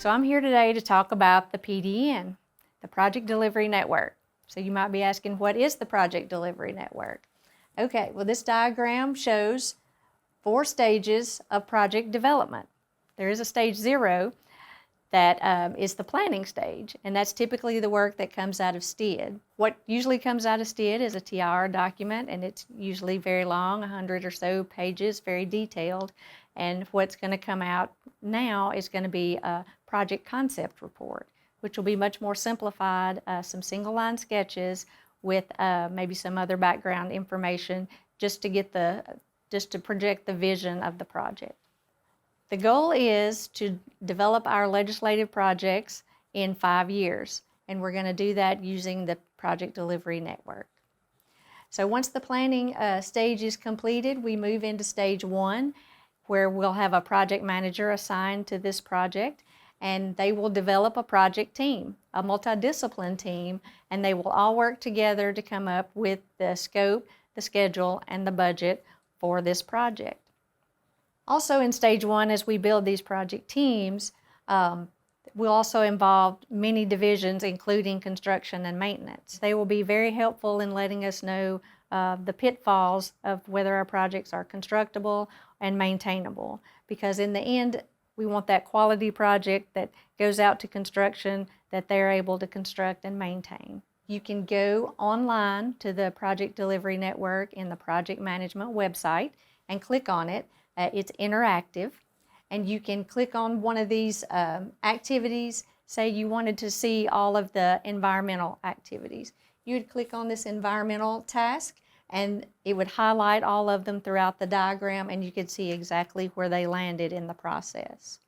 So I'm here today to talk about the PDN, the Project Delivery Network. So you might be asking, what is the Project Delivery Network? Okay, well this diagram shows 4 stages of project development. There is a stage 0 that is the planning stage, and that's typically the work that comes out of STID. What usually comes out of STID is a TIR document, and it's usually very long, 100 or so pages, very detailed. And what's going to come out now is going to be a project concept report, which will be much more simplified, some single line sketches with maybe some other background information just to project the vision of the project. The goal is to develop our legislative projects in 5 years, and we're going to do that using the Project Delivery Network. So once the planning stage is completed, we move into stage 1, where we'll have a project manager assigned to this project, and they will develop a project team, a multidiscipline team, and they will all work together to come up with the scope, the schedule, and the budget for this project. Also in stage 1, as we build these project teams, we'll also involve many divisions, including construction and maintenance. They will be very helpful in letting us know the pitfalls of whether our projects are constructible and maintainable, because in the end, we want that quality project that goes out to construction that they're able to construct and maintain. You can go online to the Project Delivery Network in the project management website and click on it. It's interactive, and you can click on one of these activities. Say you wanted to see all of the environmental activities. You would click on this environmental task, and it would highlight all of them throughout the diagram, and you could see exactly where they landed in the process.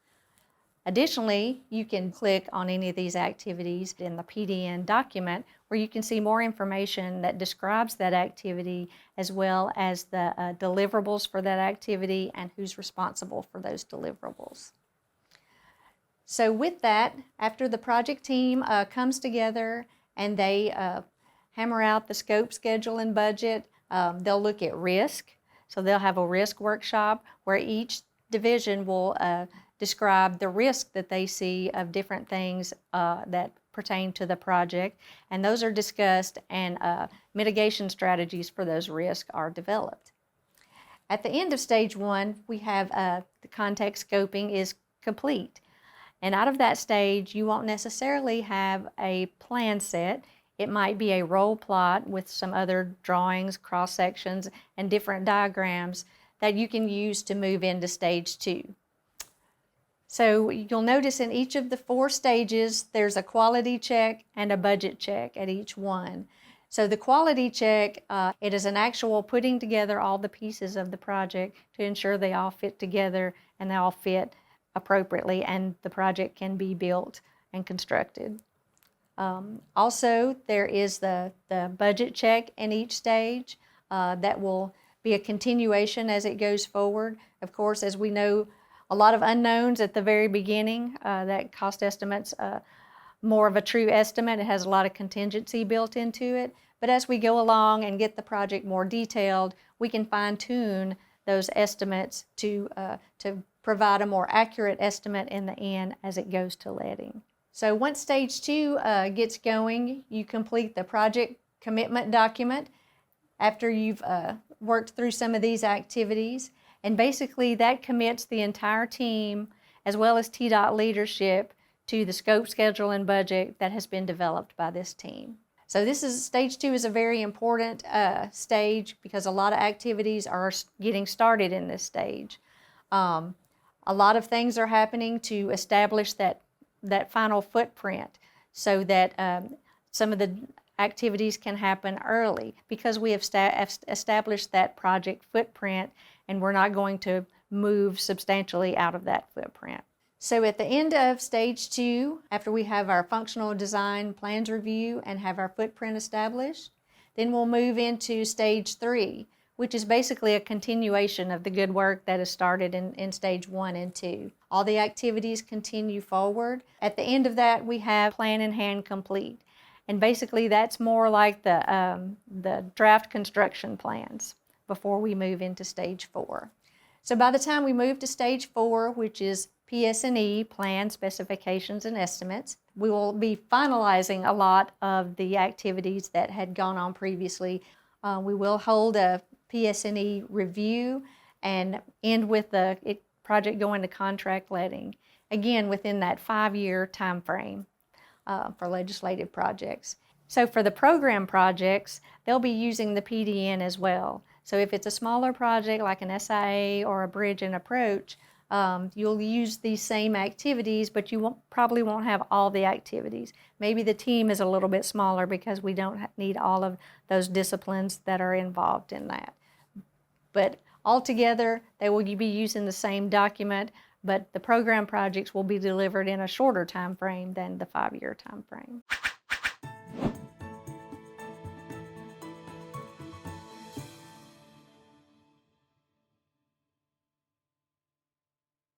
Additionally, you can click on any of these activities in the PDN document, where you can see more information that describes that activity, as well as the deliverables for that activity and who's responsible for those deliverables. So with that, after the project team comes together and they hammer out the scope, schedule, and budget, they'll look at risk. So they'll have a risk workshop where each division will describe the risk that they see of different things that pertain to the project, and those are discussed, and mitigation strategies for those risks are developed. At the end of stage 1, we have the context scoping is complete, and out of that stage you won't necessarily have a plan set. It might be a roll plot with some other drawings, cross sections, and different diagrams that you can use to move into stage 2. So you'll notice in each of the 4 stages, there's a quality check and a budget check at each one. So the quality check, it is an actual putting together all the pieces of the project to ensure they all fit together and they all fit appropriately, and the project can be built and constructed. Also, there is the budget check in each stage that will be a continuation as it goes forward. Of course, as we know, a lot of unknowns at the very beginning. That cost estimate's more of a true estimate. It has a lot of contingency built into it. But as we go along and get the project more detailed, we can fine-tune those estimates to provide a more accurate estimate in the end as it goes to letting. So once stage 2 gets going, you complete the project commitment document after you've worked through some of these activities. And basically that commits the entire team, as well as TDOT leadership, to the scope, schedule, and budget that has been developed by this team. So stage 2 is a very important stage, because a lot of activities are getting started in this stage. A lot of things are happening to establish that final footprint, so that some of the activities can happen early, because we have established that project footprint, and we're not going to move substantially out of that footprint. So at the end of stage 2, after we have our functional design plans review and have our footprint established, then we'll move into stage 3, which is basically a continuation of the good work that is started in stage 1 and 2. All the activities continue forward. At the end of that, we have plan in hand complete. And basically that's more like the draft construction plans before we move into stage 4. So by the time we move to stage 4, which is PS&E, plan, specifications, and estimates. We will be finalizing a lot of the activities that had gone on previously. We will hold a PS&E review and end with the project going to contract letting, again within that 5-year time frame for legislative projects. So for the program projects, they'll be using the PDN as well. So if it's a smaller project like an SIA or a bridge and approach, you'll use these same activities, but you probably won't have all the activities. Maybe the team is a little bit smaller because we don't need all of those disciplines that are involved in that. But altogether, they will be using the same document, but the program projects will be delivered in a shorter time frame than the 5-year time frame.